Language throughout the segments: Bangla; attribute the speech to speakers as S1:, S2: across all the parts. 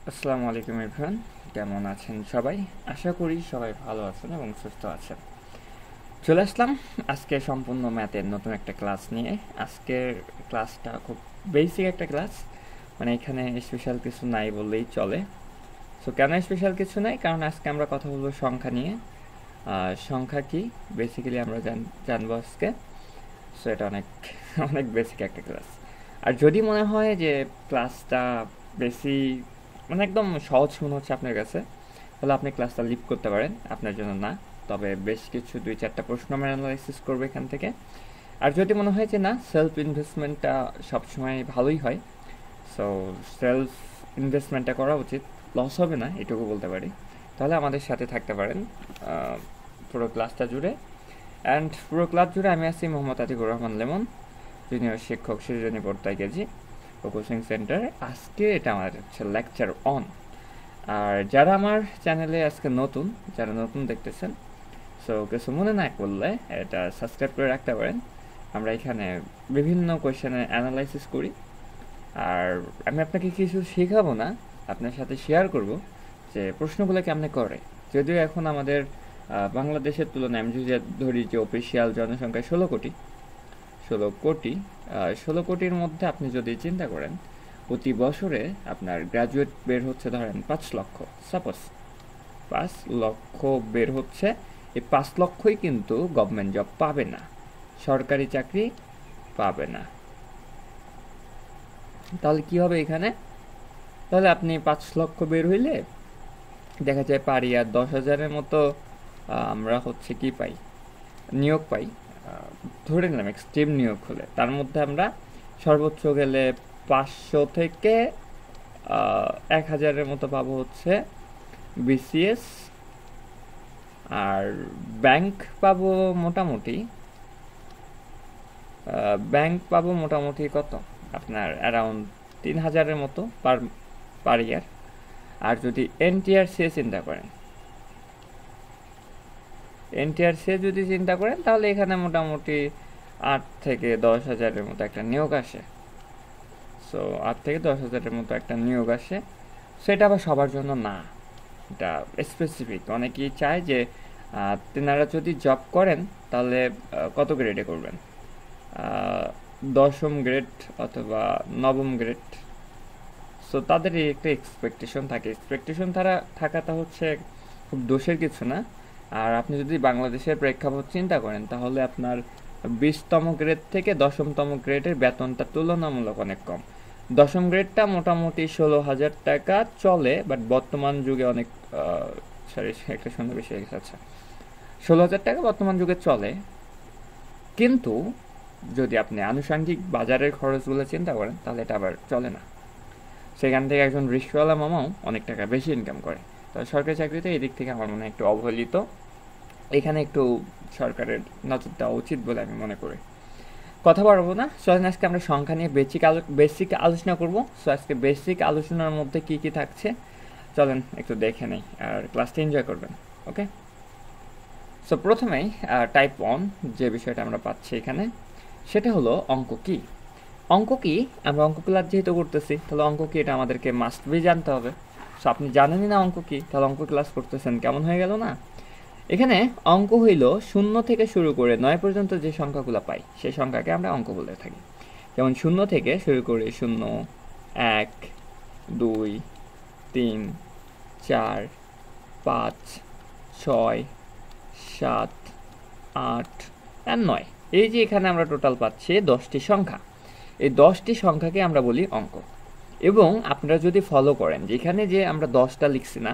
S1: আসসালামু আলাইকুম এভরিওয়ান, কেমন আছেন সবাই? আশা করি সবাই ভালো আছেন এবং সুস্থ আছেন। চলে আসলাম আজকে সম্পূর্ণ ম্যাথের নতুন একটা ক্লাস নিয়ে। আজকের ক্লাসটা খুব বেসিক একটা ক্লাস, মানে এখানে স্পেশাল কিছু নাই বললেই চলে। সো কেন স্পেশাল কিছু নাই? কারণ আজকে আমরা কথা বলবো সংখ্যা নিয়ে। সংখ্যা কি বেসিক্যালি আমরা জানবো আজকে। সো এটা অনেক অনেক বেসিক একটা ক্লাস। আর যদি মনে হয় যে ক্লাসটা বেশি মানে একদম সহজ মনে হচ্ছে আপনার কাছে, তাহলে আপনি ক্লাসটা লিভ করতে পারেন, আপনার জন্য না। তবে বেশ কিছু 2-4টা প্রশ্ন আমরা অ্যানালাইসিস করবো এখান থেকে। আর যদি মনে হয় যে না, সেলফ ইনভেস্টমেন্টটা সবসময় ভালোই হয়, সো সেলফ ইনভেস্টমেন্টটা করা উচিত, লস হবে না এটুকু বলতে পারি, তাহলে আমাদের সাথে থাকতে পারেন পুরো ক্লাসটা জুড়ে। অ্যান্ড পুরো ক্লাস জুড়ে আমি আছি মোহাম্মদ আতিকুর রহমান লেমন, জুনিয়র শিক্ষক, সৃজনী পর্দায় কেজি ও কোচিং সেন্টার। আজকে এটা আমার হচ্ছে লেকচার অন। আর যারা আমার চ্যানেলে আজকে নতুন, যারা নতুন দেখতেছেন, সো কিছু মনে না করলে এটা সাবস্ক্রাইব করে রাখতে পারেন। আমরা এখানে বিভিন্ন কোয়েশ্চেনের অ্যানালাইসিস করি। আর আমি আপনাকে কিছু শেখাবো না, আপনার সাথে শেয়ার করব যে প্রশ্নগুলো কেমনে করে। যদিও এখন আমাদের বাংলাদেশের তুলনায় আমি যদি ধরি যে অফিসিয়াল জনসংখ্যা 16 কোটি, 16 কোটি, 16 কোটির মধ্যে আপনি যদি চিন্তা করেন প্রতি বছরে আপনার গ্র্যাজুয়েট বের হচ্ছে ধরেন 5 লক্ষ, সাপোজ 5 লক্ষ বের হচ্ছে। এই 5 লক্ষই কিন্তু গভর্নমেন্ট জব পাবে না, সরকারি চাকরি পাবে না। তাহলে কি হবে এখানে? তাহলে আপনি 5 লক্ষ বের হইলে দেখা যায় পারি আর 10,000-এর মতো আমরা হচ্ছে কি পাই, নিয়োগ পাই। ধরে নিলাম এক্সট্রিম নিয়োগ হলে তার মধ্যে আমরা সর্বোচ্চ গেলে 500 থেকে 1,000-এর মতো পাবো হচ্ছে বিসিএস। আর ব্যাংক পাবো মোটামুটি, কত আপনার অ্যারাউন্ড 3,000-এর মতো পার পার ইয়ার। আর যদি এনটিআরসি চিন্তা করেন, যদি চিন্তা করেন তাহলে এখানে মোটামুটি 8 থেকে 10,000-এর মতো একটা নিয়োগ আসে। সো 8 থেকে 10,000-এর মতো একটা নিয়োগ আসে। সেটা আবার সবার জন্য না, এটা স্পেসিফিক। অনেকেই চায় যে তেনারা যদি জব করেন তাহলে কত গ্রেডে করবেন, 10ম গ্রেড অথবা 9ম গ্রেড। সো তাদের এই একটা এক্সপেকটেশন থাকে। এক্সপেকটেশন থাকাটা হচ্ছে খুব দোষের কিছু না। আর আপনি যদি বাংলাদেশের প্রেক্ষাপট চিন্তা করেন তাহলে আপনার 20তম গ্রেড থেকে 10মতম গ্রেডের বেতনটা তুলনামূলক অনেক কম। 10ম গ্রেডটা মোটামুটি 16,000 টাকা চলে, বাট বর্তমান যুগে অনেক সরি একটা শূন্য বেশি হয়ে গেছে, আচ্ছা 16,000 টাকা বর্তমান যুগে চলে। কিন্তু যদি আপনি আনুষঙ্গিক বাজারের খরচগুলো চিন্তা করেন তাহলে এটা আবার চলে না। সেখান থেকে একজন রিক্সাওয়ালা মামাও অনেক টাকা বেশি ইনকাম করে। তবে সরকারি চাকরিতে এই দিক থেকে আমার মনে হয় একটু অবহেলিত, এখানে একটু সরকারের নজর দেওয়া উচিত বলে আমি মনে করি। কথা বাড়বো না, সো আজকে আমরা সংখ্যা নিয়ে বেসিক আলোচনা করব। সো আজকে বেসিক আলোচনার মধ্যে কি কি থাকছে চলেন একটু দেখে নেই, আর ক্লাসটা এনজয় করবেন। ওকে, সো প্রথমেই টাইপ 1 যে বিষয়টা আমরা পাচ্ছি এখানে, সেটা হলো অঙ্ক কি। অঙ্ক কি, আমরা অঙ্ক ক্লাস যেহেতু করতেছি তাহলে অঙ্ক কি এটা আমাদেরকে মাস্ট বি জানতে হবে। সো আপনি জানেনই না অঙ্ক কি, তাহলে অঙ্ক ক্লাস করতেছেন কেমন হয়ে গেল না? এখানে অঙ্ক হইল 0 থেকে শুরু করে 9 পর্যন্ত যে সংখ্যাগুলো পাই সেই সংখ্যাকে আমরা অঙ্ক বলে থাকি। যেমন 0 থেকে শুরু করে 0, 1, 2, 3, 4, 5, 6, 7, 8 আর 9। এই যে এখানে আমরা টোটাল পাচ্ছি 10টি সংখ্যা। এই 10টি সংখ্যাকে আমরা বলি অঙ্ক। এবং আপনারা যদি ফলো করেন যেখানে যে আমরা 10টা লিখছি না,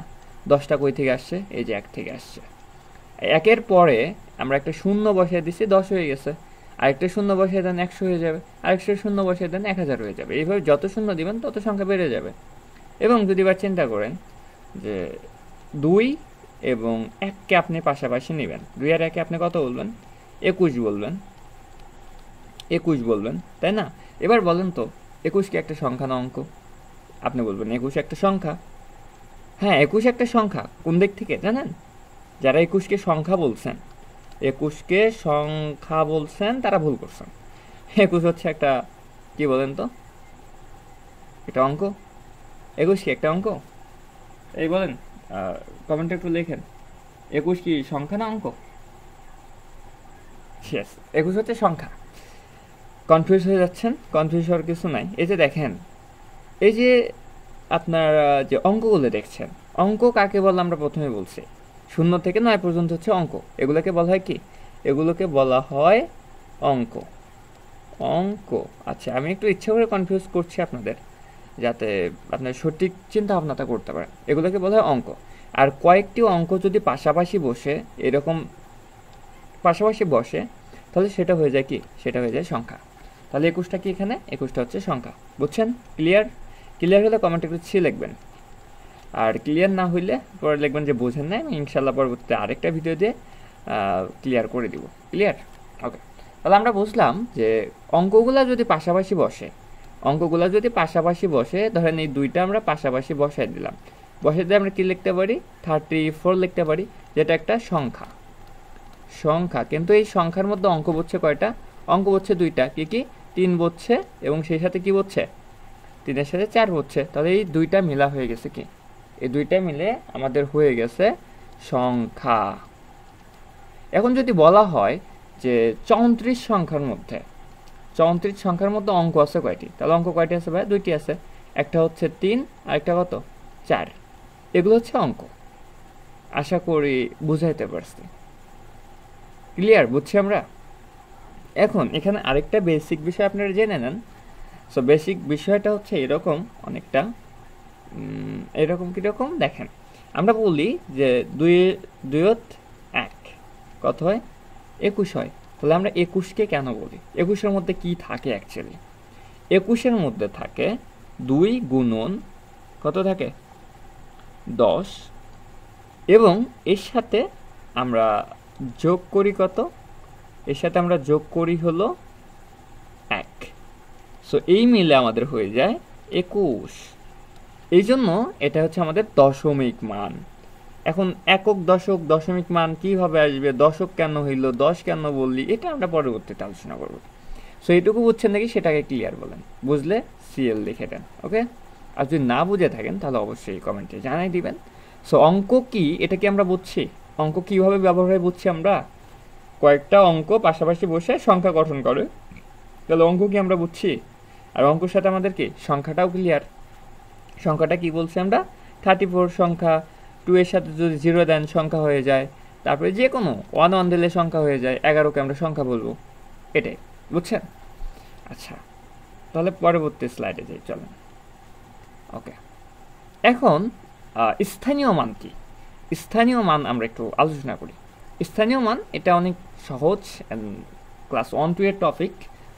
S1: 10টা কই থেকে আসছে? এই যে 1 থেকে আসছে। একের পরে আমরা একটা শূন্য বসিয়ে দিচ্ছি, 10 হয়ে গেছে। আরেকটা শূন্য বসিয়ে দেন, 100 হয়ে যাবে। আরেকটা শূন্য বসিয়ে দেন, 1,000 হয়ে যাবে। এইভাবে যত শূন্য দিবেন তত সংখ্যা বেড়ে যাবে। এবং যদি এবার চিন্তা করেন যে 2 এবং 1কে আপনি পাশাপাশি নেবেন, 2 আর 1-এ আপনি কত বলবেন? 21 বলবেন। 21 বলবেন, তাই না? এবার বলেন তো 21 কি একটা সংখ্যা না অঙ্ক? আপনি বলবেন 21 একটা সংখ্যা। হ্যাঁ, 21 একটা সংখ্যা। কোন দিক থেকে জানেন? যারা 21কে সংখ্যা বলছেন, 21কে সংখ্যা বলছেন তারা ভুল করছেন। 21 হচ্ছে একটা, কি বলেন তো, একটা অঙ্ক। 21 কি একটা অঙ্ক? এই বলেন, কমেন্টে একটু লেখেন, 21 কি সংখ্যা না অঙ্ক? ইয়েস, 21 হচ্ছে সংখ্যা। কনফিউজ হয়ে যাচ্ছেন? কনফিউজ হওয়ার কিছু নাই। এই যে দেখেন, এই যে আপনারা যে অঙ্কগুলো দেখছেন, অঙ্ক কাকে বলে আমরা প্রথমে বলছি, 0 থেকে 9 পর্যন্ত হচ্ছে অঙ্ক। এগুলোকে বলা হয় কি? এগুলোকে বলা হয় অঙ্ক। অঙ্ক। আচ্ছা, আমি একটু ইচ্ছা করে কনফিউজ করছি আপনাদের, যাতে আপনার সঠিক চিন্তা ভাবনাটা করতে পারেন। এগুলোকে বলা হয় অঙ্ক। আর কয়েকটি অঙ্ক যদি পাশাপাশি বসে, এরকম পাশাপাশি বসে, তাহলে সেটা হয়ে যায় কি? সেটা হয়ে যায় সংখ্যা। তাহলে 21টা কি এখানে? 21টা হচ্ছে সংখ্যা। বুঝছেন? ক্লিয়ার? ক্লিয়ার হলে কমেন্টে একটু ছি লিখবেন। আর ক্লিয়ার না হইলে পরে লিখবেন যে বোঝেন না। আমি ইনশাল্লাহ পরবর্তীতে আরেকটা ভিডিও দিয়ে ক্লিয়ার করে দিব। ক্লিয়ার? ওকে। তাহলে আমরা বুঝলাম যে অঙ্কগুলা যদি পাশাপাশি বসে, অঙ্কগুলা যদি পাশাপাশি বসে, ধরেন এই দুইটা আমরা পাশাপাশি বসাই দিলাম। বসাই দিয়ে আমরা কি লিখতে পারি? 34 লিখতে পারি, যেটা একটা সংখ্যা। সংখ্যা। কিন্তু এই সংখ্যার মধ্যে অঙ্ক বসছে কয়টা? অঙ্ক বসছে দুইটা। কি কি? 3 বসছে এবং সেই সাথে কি বসছে? 3-এর সাথে 4 বসছে। তাহলে এই দুইটা মিলা হয়ে গেছে কি? এই দুইটা মিলে আমাদের হয়ে গেছে সংখ্যা। এখন যদি বলা হয় যে 34 সংখ্যার মধ্যে, 34 সংখ্যার মধ্যে অঙ্ক আছে কয়টি? তাহলে অঙ্ক কয়টি আছে ভাই? দুইটি আছে। একটা হচ্ছে 3 আর একটা কত? 4। এগুলো হচ্ছে অঙ্ক। আশা করি বুঝাইতে পারছি। ক্লিয়ার? বুঝছি আমরা? এখন এখানে আরেকটা বেসিক বিষয় আপনারা জেনে নেন। সো বেসিক বিষয়টা হচ্ছে এরকম, অনেকটা এরকম কীরকম দেখেন, আমরা বলি যে 2-1 কত হয়? 21 হয়। তাহলে আমরা 21কে কেন বলি? 21-এর মধ্যে কি থাকে অ্যাকচুয়ালি? 21-এর মধ্যে থাকে 2 গুণন কত থাকে? 10, এবং এর সাথে আমরা যোগ করি কত? এর সাথে আমরা যোগ করি হলো 1। সো এই মিলে আমাদের হয়ে যায় 21। এই জন্য এটা হচ্ছে আমাদের দশমিক মান। এখন একক, দশক, দশমিক মান কিভাবে আসবে? দশক কেন হইল? 10 কেন বললি? এটা আমরা পরবর্তীতে আলোচনা করব। সো এইটুকু বুঝছেন নাকি? সেটাকে ক্লিয়ার বলেন। বুঝলে সিএল লিখে দেন। ওকে? আর যদি না বুঝে থাকেন তাহলে অবশ্যই কমেন্টে জানাই দিবেন। সো অঙ্ক কি, এটা কি আমরা বুঝছি? অঙ্ক কিভাবে ব্যবহার হয় বুঝছি আমরা? কয়েকটা অঙ্ক পাশাপাশি বসে সংখ্যা গঠন করে। তাহলে অঙ্ক কি আমরা বুঝছি? আর অঙ্কের সাথে আমাদের কি সংখ্যাটাও ক্লিয়ার। সংখ্যাটা কি বলছি আমরা? 34 সংখ্যা। 2 এর সাথে যদি 0 দেন সংখ্যা হয়ে যায়। তারপরে যে কোনো 1 দিলে সংখ্যা হয়ে যায়। 11কে আমরা সংখ্যা বলবো। এটাই। বুঝছেন? আচ্ছা, তাহলে পরবর্তী স্লাইডে যাই, চলেন। ওকে, এখন স্থানীয় মান কি? স্থানীয় মান আমরা একটু আলোচনা করি। স্থানীয় মান এটা অনেক সহজ, ক্লাস 1-2 এর টপিক,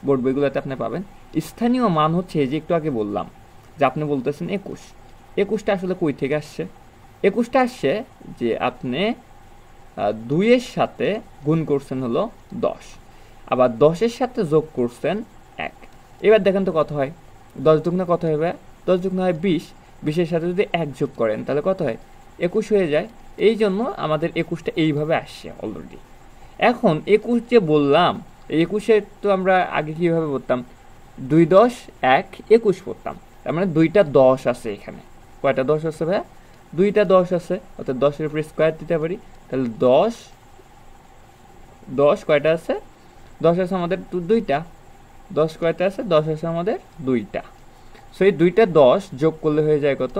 S1: বোর্ড বইগুলোতে আপনি পাবেন। স্থানীয় মান হচ্ছে, যে একটু আগে বললাম যে আপনি বলতেছেন 21। 21টা আসলে কই থেকে আসছে? 21টা আসছে যে আপনি 2-এর সাথে গুণ করছেন হলো 10, আবার 10-এর সাথে যোগ করছেন 1। এবার দেখেন তো কত হয়? 10 দুগুণে কত হবে? 10 দুগুণে হয় 20। 20-এর সাথে যদি 1 যোগ করেন তাহলে কত হয়? 21 হয়ে যায়। এই জন্য আমাদের 21টা এইভাবে আসছে অলরেডি। এখন 21 যে বললাম, এই 21-এর তো আমরা আগে কীভাবে বলতাম? 2 10 1 21 পড়তাম। তার মানে 2টা 10 আছে এখানে। কয়টা 10 আছে ভাই? 2টা 10 আছে, অর্থাৎ 10-এর উপরে স্কোয়ার দিতে পারি। তাহলে 10 10 কয়টা আছে? 10 আছে আমাদের 2টা। 10 কয়টা আছে? 10 আছে আমাদের 2টা। সো এই 2টা 10 যোগ করলে হয়ে যায় কত?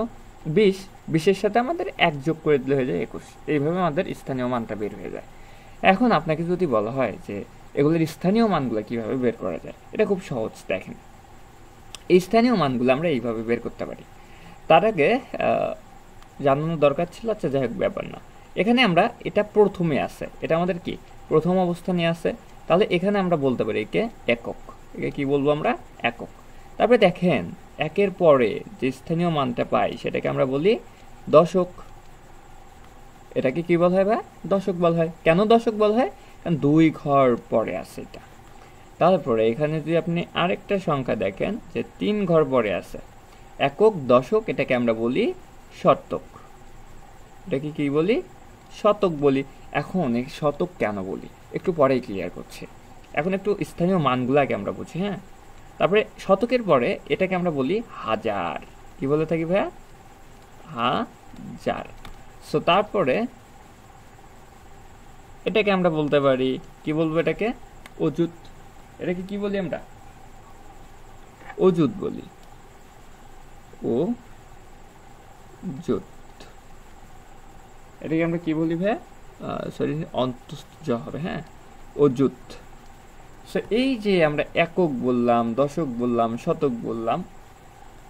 S1: 20। 20-এর সাথে আমাদের 1 যোগ করে দিলে হয়ে যায় 21। এইভাবে আমাদের স্থানীয় মানটা বের হয়ে যায়। এখন আপনাকে যদি বলা হয় যে এগুলোর স্থানীয় মানগুলো কীভাবে বের করা যায়, এটা খুব সহজ। দেখেন, এই স্থানীয় মানগুলো আমরা এইভাবে বের করতে পারি। তার আগে জানানোর দরকার ছিল, আচ্ছা যাই হোক, ব্যাপার না। এখানে আমরা এটা প্রথমে আছে, এটা আমাদের কি প্রথম অবস্থানে আছে। তাহলে এখানে আমরা বলতে পারি একে একক। একে কি বলবো আমরা? একক। তারপরে দেখেন, একের পরে যে স্থানীয় মানটা পাই সেটাকে আমরা বলি দশক। এটাকে কি বলা হয় ভাই? দশক বলা হয়। কেন দশক বলা হয়? কারণ 2 ঘর পরে আছে এটা। তারপরে এখানে যদি আপনি আরেকটা সংখ্যা দেখেন যে 3 ঘর পরে আছে, একক, দশক, এটাকে আমরা বলি শতক। এটাকে কি বলি? শতক বলি। এখন এই শতক কেন বলি একটু পরেই ক্লিয়ার করছি। এখন একটু স্থানীয় মানগুলো আগে আমরা বুঝি। হ্যাঁ, তারপরে শতকের পরে এটাকে আমরা বলি হাজার। কি বলে থাকি ভাইয়া? জার। সো তারপরে এটাকে আমরা বলতে পারি, কি বলবো এটাকে, অজুত। এটাকে কি বলি আমরা, অজুত বলি, ও জুত। এটাকে আমরা কি বলি ভাই, সরি অন্তঃজ হবে, হ্যাঁ, অজুত। সো এই যে আমরা একক বললাম, দশক বললাম, শতক বললাম,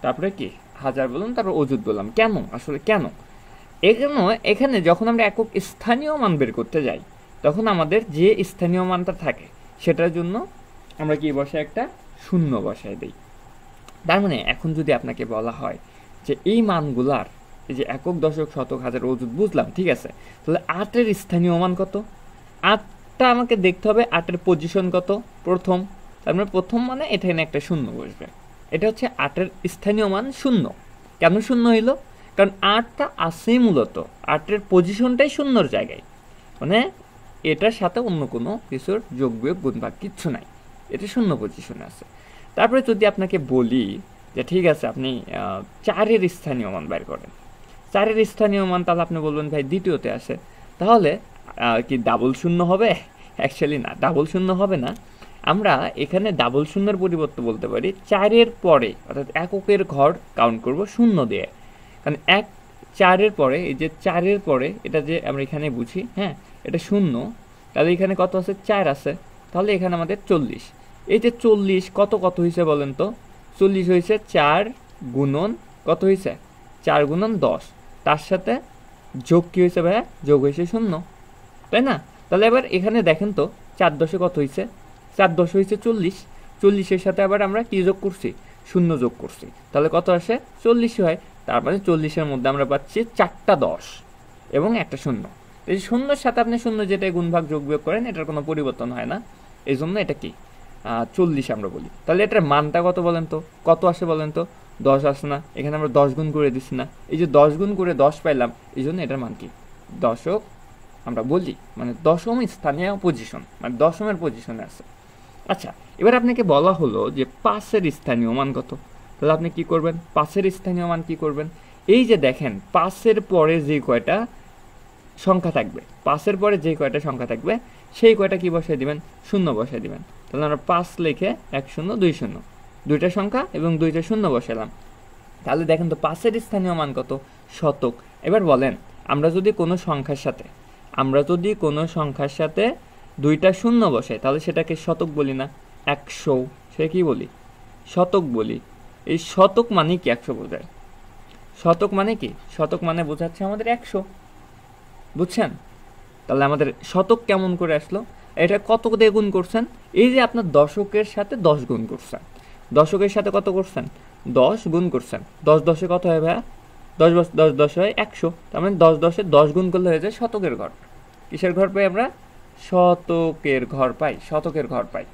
S1: তারপরে কি হাজার বললাম, তারপর অজুত বললাম, কেন আসলে কেন এখানে যখন আমরা একক স্থানীয় মান বের করতে যাই, তখন আমাদের যে স্থানীয় মানটা থাকে সেটার জন্য আমরা কি বসাই, একটা শূন্য বসাই দিই। তার মানে এখন যদি আপনাকে বলা হয় যে এই মানগুলার, এই যে একক, দশক, শতক, হাজার, অযুত বুঝলাম, ঠিক আছে, তাহলে 8-এর স্থানীয় মান কত, 8টা আমাকে দেখতে হবে, 8-এর পজিশন কত প্রথম, তার মানে প্রথম মানে এখানে একটা শূন্য বসবে, এটা হচ্ছে 8-এর স্থানীয় মান শূন্য। কেন শূন্য হইল, কারণ 8টা আসেই মূলত 8-এর পজিশনটাই শূন্যর জায়গায়, মানে এটার সাথে অন্য কোনো কিছুর যোগ বিয়োগ গুণ ভাগ কিচ্ছু নাই, এটা শূন্য পজিশনে আছে। তারপরে যদি আপনাকে বলি যে ঠিক আছে আপনি 4-এর স্থানীয় মান বের করেন, 4-এর স্থানীয় মান, তাহলে আপনি বলবেন ভাই দ্বিতীয়তে আসে, তাহলে কি ডাবল শূন্য হবে? অ্যাকচুয়ালি না, ডাবল শূন্য হবে না। আমরা এখানে ডাবল শূন্যের পরিবর্তে বলতে পারি 4-এর পরে, অর্থাৎ এককের ঘর কাউন্ট করব শূন্য দিয়ে, কারণ 4-এর পরে, এই যে 4-এর পরে এটা যে আমরা এখানে বুঝি, হ্যাঁ এটা শূন্য, তাহলে এখানে কত আছে, 4 আছে, তাহলে এখানে আমাদের 40। এই যে 40 কত কত হয়েছে বলেন তো, 40 হয়েছে 4 গুণন কত হয়েছে, 4 গুণন 10, তার সাথে যোগ কি হয়েছে ভাইয়া, যোগ হয়েছে শূন্য, তাই না? তাহলে এবার এখানে দেখেন তো 4-10 কত হয়েছে, 4-10 হয়েছে 40, 40-এর সাথে আবার আমরা কি যোগ করছি, শূন্য যোগ করছি, তাহলে কত আসে, 40 হয়। তার মানে 40-এর মধ্যে আমরা পাচ্ছি 4টা 10 এবং একটা শূন্য। এই শূন্যর সাথে আপনি শূন্য যেটা গুণভাগ যোগ বিয়োগ করেন, এটার কোনো পরিবর্তন হয় না, এই জন্য এটা কি 40 আমরা বলি। তাহলে এটার মানটা কত বলেন তো, কত আসে বলেন তো, 10 আসে না, এখানে আমরা 10 গুণ করে দিচ্ছি না, এই যে 10 গুণ করে 10 পাইলাম, এই জন্য এটার মান কি, দশক আমরা বলি, মানে দশম স্থানীয় পজিশন, মানে দশমের পজিশনে আছে। আচ্ছা, এবার আপনাকে বলা হলো যে 5-এর স্থানীয় মান কত, তাহলে আপনি কি করবেন, 5-এর স্থানীয় মান কি করবেন, এই যে দেখেন 5-এর পরে যে কয়টা সংখ্যা থাকবে, 5-এর পরে যে কয়টা সংখ্যা থাকবে সেই কয়টা কি বসাই দিবেন, শূন্য বসাই দিবেন। তাহলে আমরা 5 লিখে 1 0 2 0, দুইটা সংখ্যা এবং দুইটা শূন্য বসালাম। তাহলে দেখেন তো 5-এর স্থানীয় মান কত, শতক। এবার বলেন আমরা যদি কোনো সংখ্যার সাথে দুইটা শূন্য বসাই, তাহলে সেটাকে শতক বলি না, 100, সে কি বলি, শতক বলি। এই শতক মানে কি 100 বোঝায়, শতক মানে কি, শতক মানে বোঝাচ্ছে আমাদের 100, বুঝছেন? তাহলে আমাদের শতক কেমন করে আসলো, এটা কত দিয়ে গুণ করছেন, এই যে আপনার দশকের সাথে 10 গুণ করছেন, দশকের সাথে কত করছেন, 10 গুণ করছেন, 10 10-এ কত হয় ভাইয়া, 10 10 হয় 100, তার মানে 10 10-এ 10 গুণ করলে হয়ে যায় শতকের ঘর। কিসের ঘর পাই আমরা, শতকের ঘর পাই, শতকের ঘর পাই।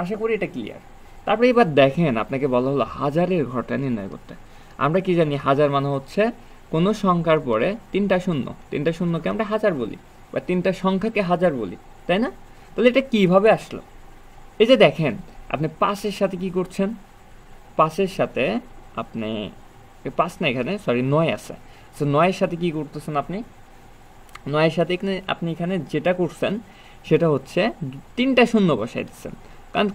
S1: আশা করি এটা ক্লিয়ার। তারপরে এবার দেখেন আপনাকে বলা হলো হাজারের ঘরটা নির্ণয় করতে। আমরা কি জানি, হাজার মানে হচ্ছে কোনো সংখ্যার পরে 3টা শূন্য, 3টা শূন্যকে আমরা হাজার বলি, বা 3টা সংখ্যাকে হাজার বলি, তাই না? তাহলে এটা কিভাবে আসলো, এই যে দেখেন আপনি 5-এর সাথে কি করছেন, 5-এর সাথে আপনি 5 না, এখানে সরি 9 আছে, তো 9-এর সাথে কি করতেছেন আপনি, 9-এর সাথে আপনি এখানে যেটা করছেন সেটা হচ্ছে 3টা শূন্য বসাই দিচ্ছেন। কারণ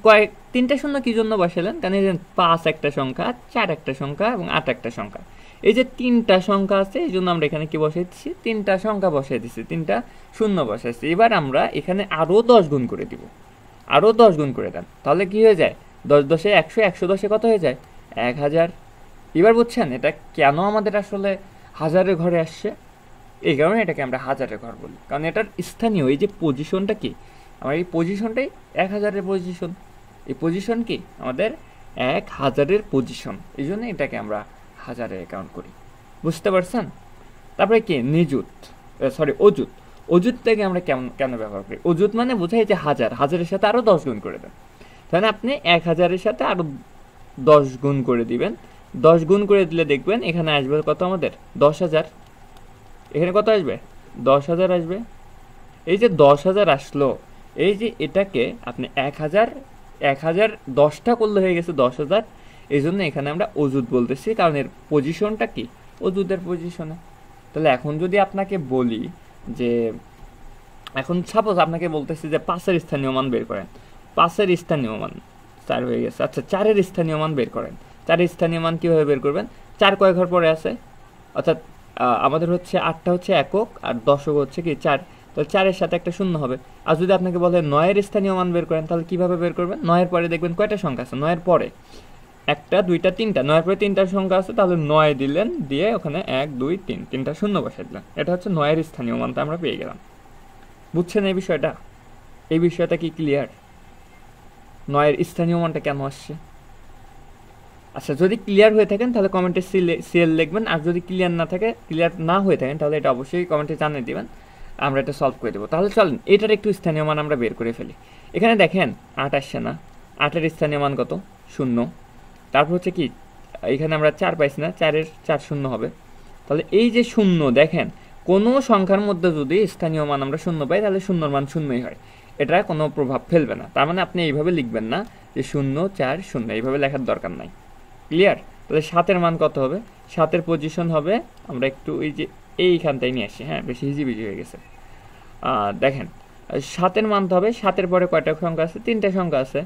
S1: 3টা শূন্য কি জন্য বসালেন, কারণ এই যে 5 একটা সংখ্যা, 4 একটা সংখ্যা এবং 8 একটা সংখ্যা, এই যে 3টা সংখ্যা আছে, এই জন্য আমরা এখানে কি বসাই দিচ্ছি, 3টা সংখ্যা বসাই দিচ্ছি, 3টা শূন্য বসাইছি। এবার আমরা এখানে আরও 10 গুণ করে দিব, আরও 10 গুণ করে দেন, তাহলে কি হয়ে যায়, 10 10-এ 100, 100 10-এ কত হয়ে যায়, 1000। এবার বুঝছেন এটা কেন আমাদের আসলে হাজারের ঘরে আসছে, এই কারণে এটাকে আমরা হাজারের ঘর বলি, কারণ এটার স্থানীয় এই যে পজিশনটা কি, আমার এই পজিশনটাই 1000-এর পজিশন, এই পজিশন কি আমাদের 1000-এর পজিশন, এই জন্য এটাকে আমরা হাজারে কাউন্ট করি, বুঝতে পারছেন? তারপরে কি নিযুত, সরি অযুত, অযুতটাকে আমরা কেন ব্যবহার করি, অযুত মানে বোঝাই যে হাজার, হাজারের সাথে আরও 10 গুণ করে দেন, তাহলে আপনি 1000-এর সাথে আরও 10 গুণ করে দিবেন, 10 গুণ করে দিলে দেখবেন এখানে আসবে কত আমাদের, 10,000, এখানে কত আসবে, 10,000 আসবে। এই যে 10,000 আসলো, এই যে এটাকে আপনি 1000 10টা করলে হয়ে গেছে 10,000, এই জন্য এখানে আমরা অযুত বলতেছি, কারণ এর পজিশনটা কি, অযুতের পজিশনে, তাহলে এখন যদি আপনাকে বলি যে, এখন সাপোজ আপনাকে বলতেছি যে 5-এর স্থানীয় মান বের করেন, 5-এর স্থানীয় মান 4 হয়ে গেছে, আচ্ছা 4-এর স্থানীয় মান বের করেন। 4-এর স্থানীয় মান কীভাবে বের করবেন? 4 কয় ঘর পরে আছে, অর্থাৎ আমাদের হচ্ছে 8টা হচ্ছে একক আর দশক হচ্ছে কি 4, তাহলে 4-এর সাথে একটা শূন্য হবে। আর যদি আপনাকে বলে 9-এর স্থানীয় মান বের করেন, তাহলে কীভাবে বের করবেন? 9-এর পরে দেখবেন কয়টা সংখ্যা আছে, 9-এর পরে 1টা 2টা 3টা, 9-এর পরে 3টা সংখ্যা আছে, তাহলে 9 দিলেন, দিয়ে ওখানে 1 2 3 3টা শূন্য বসাই দিলেন। এটা হচ্ছে 9-এর স্থানীয় মানটা আমরা পেয়ে গেলাম। বুঝছেন এই বিষয়টা? এই বিষয়টা কি ক্লিয়ার? 9-এর স্থানীয় মানটা কেন আসছে? আচ্ছা, যদি ক্লিয়ার হয়ে থাকেন তাহলে কমেন্টে সিএল লিখবেন, আর যদি ক্লিয়ার না হয়ে থাকেন তাহলে এটা অবশ্যই কমেন্টে জানিয়ে দিবেন, আমরা এটা সলভ করে দেবো। তাহলে চলেন এটার একটু স্থানীয় মান আমরা বের করে ফেলি। এখানে দেখেন 8 আসছে না, 8-এর স্থানীয় মান কত? 0। তারপর হচ্ছে কি, এখানে আমরা 4 পাইছি না, 4-এর 4 শূন্য হবে। তাহলে এই যে 0, দেখেন কোনো সংখ্যার মধ্যে যদি স্থানীয় মান আমরা 0 পাই, তাহলে 0-এর মান 0ই হয়, এটা কোনো প্রভাব ফেলবে না। তার মানে আপনি এইভাবে লিখবেন না যে 0 4 0, এইভাবে লেখার দরকার নাই। ক্লিয়ার? তাহলে 7-এর মান কত হবে? 7-এর পজিশন হবে, আমরা একটু এই যে এইখানটাই নিয়ে আসি, হ্যাঁ বেশি হিজিবিজি হয়ে গেছে। দেখেন 7-এর মান তো হবে, 7-এর পরে কয়টা সংখ্যা আছে? 3টা সংখ্যা আছে,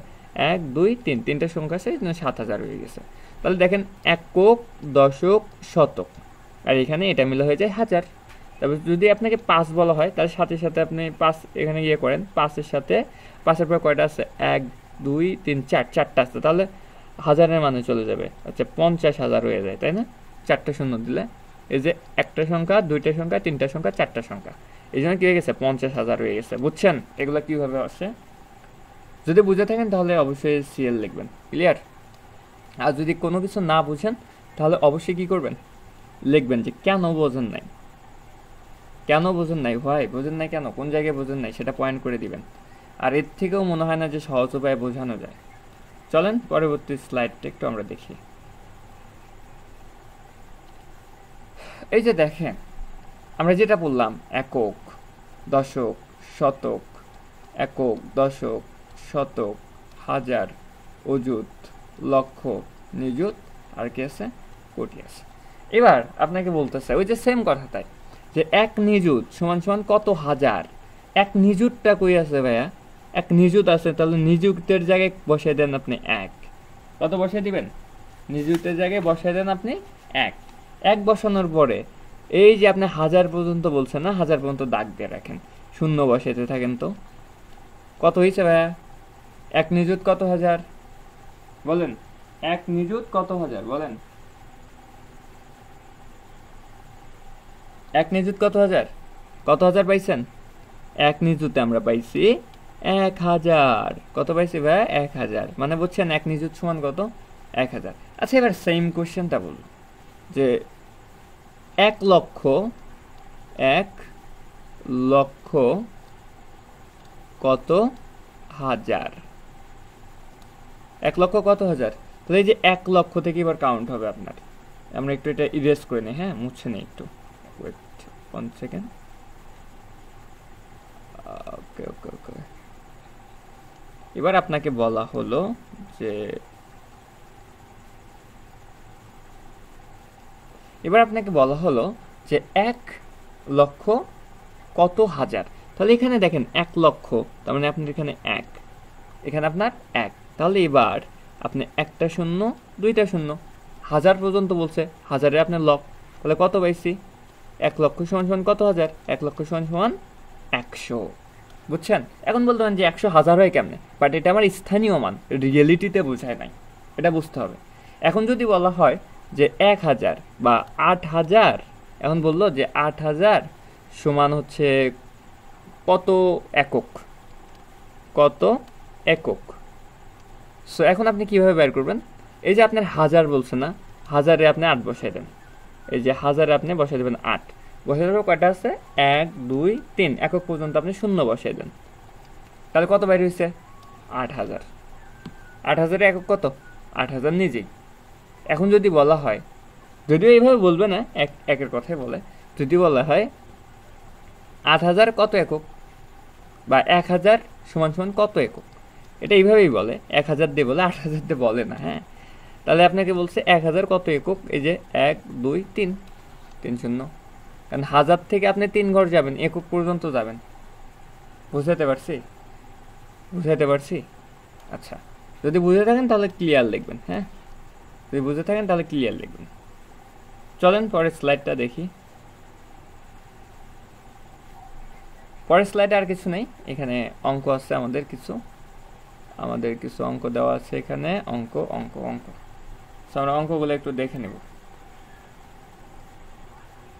S1: 1 2 3, 3টা সংখ্যা আছে, 7000 হয়ে গেছে। তাহলে দেখেন একক দশক শতক, আর এখানে এটা মিলে হয়ে যায় 1000। তারপর যদি আপনাকে 5 বলা হয়, তাহলে সাথে সাথে আপনি 5 এখানে ইয়ে করেন, 5-এর সাথে 5-এর পরে কয়টা আছে? 1 2 3 4, 4টা আছে, তাহলে 1000-এর মানে চলে যাবে, আচ্ছা 50,000 হয়ে যায়, তাই না? 4টা শূন্য দিলে এই যে একটা সংখ্যা, 2টা সংখ্যা, 3টা সংখ্যা, 4টা সংখ্যা, এই জন্য কী হয়ে গেছে? 50,000 হয়ে গেছে। বুঝছেন এগুলো কীভাবে আসে? যদি বুঝে থাকেন তাহলে অবশ্যই সিএল লিখবেন। ক্লিয়ার? আর যদি কোনো কিছু না বুঝেন তাহলে অবশ্যই কী করবেন? লিখবেন যে কেন বোঝেন নাই, কেন বোঝেন নাই ভাই, বোঝেন নাই কেন, কোন জায়গায় বোঝেন নাই সেটা পয়েন্ট করে দিবেন। আর এর থেকেও মনে হয় না যে সহজ উপায়ে বোঝানো যায়। চলেন পরবর্তী স্লাইডটা একটু আমরা দেখি। এই যে দেখেন আমরা যেটা বললাম, একক দশক শতক, একক দশক শতক হাজার অযুত লক্ষ নিযুত আর কি আছে? কোটি আছে। এবার আপনাকে বলতেছে ওই যে সেম কথাটাই, যে 1 নিযুত সমান সমান কত হাজার। 1 নিযুতটা কই আছে ভাইয়া? 1 নিযুত আছে, তাহলে নিযুক্তের জায়গায় বসাই দেন আপনি 1। কত বসাই দিবেন? নিযুক্তের জায়গায় বসাই দেন আপনি 1। 1 বসানোর পরে এই যে আপনি 1000 পর্যন্ত বলছেন না, 1000 পর্যন্ত দাগ দিয়ে রাখেন, শূন্য বসাইতে থাকেন। তো কত হয়েছে ভাইয়া? 1 নিযুত কত হাজার বলেন? 1 নিযুত কত হাজার বলেন? 1 নিযুত কত হাজার? কত হাজার পাইছেন? 1 নিযুতে আমরা পাইছি 1000। কত পাইছি ভাইয়া? 1000। মানে বুঝছেন 1 নিযুত সমান কত? 1000। আচ্ছা এবার সেম কোশ্চেনটা বলুন যে 1 লক্ষ কত হাজার? 1 লক্ষ কত হাজার? তাহলে এই যে 1 লক্ষ থেকে এবার কাউন্ট হবে আপনার। আমরা একটু এটা ইরেজ করে নিই, হ্যাঁ মুছে নিই একটু, ওয়েট 1 সেকেন্ড। ওকে ওকে ওকে। এবার আপনাকে বলা হলো যে যে 1 লক্ষ কত হাজার। তাহলে এখানে দেখেন 1 লক্ষ, তার মানে আপনার এখানে 1, এখানে আপনার 1। তাহলে এবার আপনি একটা শূন্য, দুইটা শূন্য, 1000 পর্যন্ত বলছে, 1000-এ আপনার লক্ষ, তাহলে কত পাইছি? 1 লক্ষ সমান সমান কত হাজার? 1 লক্ষ সমান সমান 100। বুঝছেন? এখন বলতে পারেন যে 100 হাজার হয় কেমনে, বাট এটা আমার স্থানীয় মান, রিয়েলিটিতে বোঝায় নাই, এটা বুঝতে হবে। এখন যদি বলা হয় যে 1000 বা 8000, এখন বললো যে 8000 সমান হচ্ছে কত একক, কত একক। সো এখন আপনি কিভাবে বের করবেন? এই যে আপনার 1000 বলছে না, 1000-এ আপনি 8 বসাই দেন, এই যে 1000-এ আপনি বসাই দেবেন 8, বসাই দেবেন কয়টা আছে? 1 2 3, একক পর্যন্ত আপনি শূন্য বসাই দেন, তাহলে কত বাইর হয়েছে? 8000। 8000-এর একক কত? 8000 নিজেই। এখন যদি বলা হয়, যদিও এইভাবে বলবে না, একের কথাই বলে, যদি বলা হয় 8000 কত একক বা 1000 সমান সমান কত একক, এটা এইভাবেই বলে, 1000 দিয়ে বলে, 8000 দিয়ে বলে না, হ্যাঁ। তাহলে আপনাকে বলছে 1000 কত একক, এই যে 1 2 3, 3 শূন্য, কারণ 1000 থেকে আপনি 3 ঘর যাবেন, একক পর্যন্ত যাবেন। বুঝাতে পারছি? বুঝাতে পারছি? আচ্ছা, যদি বুঝে থাকেন তাহলে ক্লিয়ার লিখবেন। হ্যাঁ, যদি বুঝে থাকেন তাহলে ক্লিয়ার লিখবেন। চলেন পরের স্লাইডটা দেখি। পরের স্লাইডে আর কিছু নেই, এখানে অঙ্ক আছে আমাদের কিছু অঙ্ক দেওয়া আছে এখানে। অঙ্ক অঙ্ক অঙ্ক আমরা অঙ্কগুলো একটু দেখে নেব।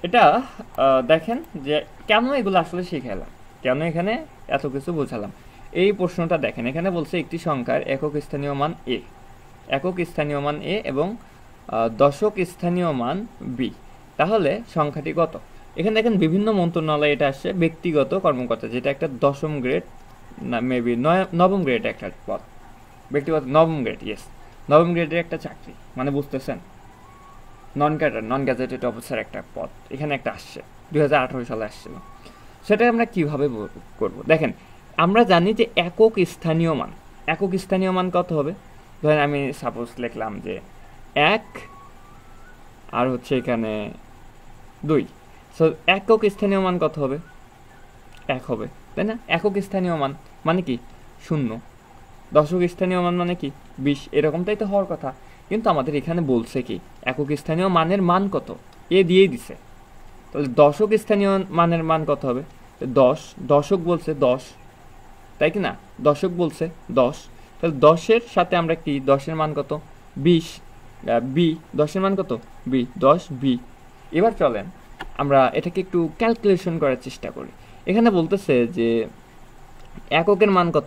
S1: এটা দেখেন যে কেন এগুলো আসলে শিখালাম, কেন এখানে এত কিছু বোঝালাম। এই প্রশ্নটা দেখেন, এখানে বলছে একটি সংখ্যার একক স্থানীয় মান এ, একক স্থানীয় মান এ এবং দশক স্থানীয় মান বি, তাহলে সংখ্যাটি কত? এখানে দেখেন বিভিন্ন মন্ত্রণালয় এটা আসছে ব্যক্তিগত কর্মকর্তা, যেটা একটা দশম গ্রেড না মেবি নবম গ্রেড একটা পদ, ব্যক্তিগত নবম গ্রেড, ইয়েস নবম গ্রেডের একটা চাকরি, মানে বুঝতেছেন নন গ্যাজেটেড অফিসার একটা পদ এখানে একটা আসছে, 2018 সালে আসছিল। সেটা আমরা কিভাবে করব? দেখেন, আমরা জানি যে একক স্থানীয় মান কত হবে? ধরেন আমি সাপোজ লিখলাম যে 1 আর হচ্ছে এখানে 2, সো একক স্থানীয় মান কত হবে? 1 হবে, তাই না? একক স্থানীয় মান মানে কি 0, দশক স্থানীয় মান মানে কি 20, এরকমটাই তো হওয়ার কথা। কিন্তু আমাদের এখানে বলছে কি একক স্থানীয় মানের মান কত, এ দিয়েই দিছে। তাহলে দশক স্থানীয় মানের মান কত হবে? 10, দশক বলছে 10, তাই কি না? দশক বলছে 10, তাহলে 10-এর সাথে আমরা কি 10-এর মান কত? 20, বি 10-এর মান কত? B 10 B. এবার চলেন আমরা এটাকে একটু ক্যালকুলেশন করার চেষ্টা করি। এখানে বলতেছে যে এককের মান কত?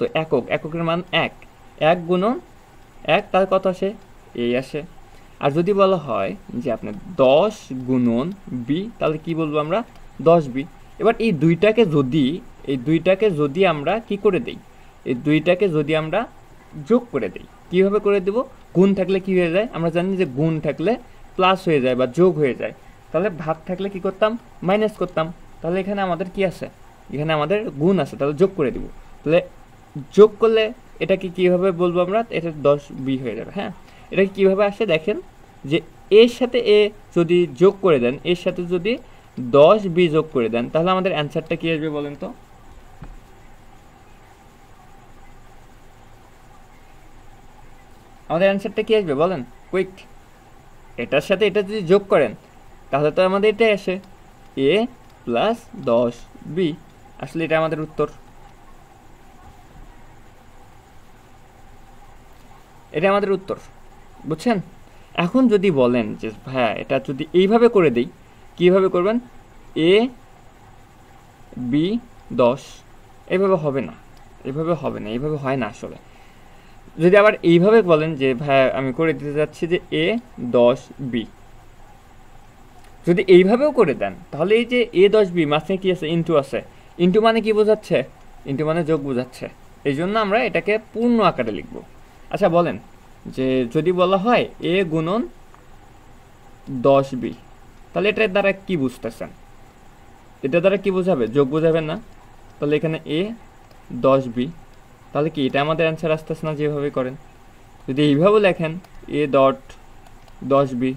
S1: এককের মান 1 গুণন 1, তার কত আসে? এই আসে। আর যদি বলা হয় যে আপনার 10 গুণন বি, তাহলে কি বলবো আমরা? 10 বি। এবার এই দুইটাকে যদি আমরা কি করে দেই, এই দুইটাকে যদি আমরা যোগ করে দেই, কিভাবে করে দেব? গুণ থাকলে কি হয়ে যায়? আমরা জানি যে গুণ থাকলে প্লাস হয়ে যায় বা যোগ হয়ে যায়, তাহলে ভাগ থাকলে কি করতাম? মাইনাস করতাম। তাহলে এখানে আমাদের কি আছে? এখানে আমাদের গুণ আছে, তাহলে যোগ করে দিব। তাহলে যোগ করলে এটাকে কিভাবে বলবো আমরা? এটা 10 বি হয়ে যাবে। হ্যাঁ, এটাকে কিভাবে আসে দেখেন, যে এর সাথে এ যদি যোগ করে দেন, এর সাথে যদি 10 বি যোগ করে দেন, তাহলে আমাদের অ্যান্সারটা কি আসবে বলেন তো? আমাদের অ্যান্সারটা কি আসবে বলেন কুইক? এটার সাথে এটা যদি যোগ করেন তাহলে তো আমাদের এটাই আসে, এ প্লাস 10 বি। আসলে এটা আমাদের উত্তর, এটা আমাদের উত্তর, বুঝছেন? এখন যদি বলেন যে ভাইয়া এটা যদি এইভাবে করে দেই, কিভাবে করবেন? এ বি 10, এইভাবে হবে না, এইভাবে হয় না আসলে। যদি আবার এইভাবে বলেন যে ভাইয়া আমি করে দিতে যাচ্ছি যে এ 10 বি, যদি এইভাবেও করে দেন তাহলে এই যে এ 10 বি মাঝখানে কি আছে? ইন্টু আছে। ইন্টু মানে কি বোঝাচ্ছে? ইন্টু মানে যোগ বোঝাচ্ছে। এই জন্য আমরা এটাকে পূর্ণ আকারে লিখব। আচ্ছা বলেন যে যদি বলা হয় এ গুণন 10 বি, তাহলে এটার দ্বারা কি বুঝতেছেন? এটা দ্বারা কি বোঝাবে? যোগ বোঝাবে না? তাহলে এখানে এ 10 বি, তাহলে কি এটা আমাদের অ্যান্সার আসতেছে না যেভাবে করেন? যদি এইভাবে লেখেন এ ডট 10 বি,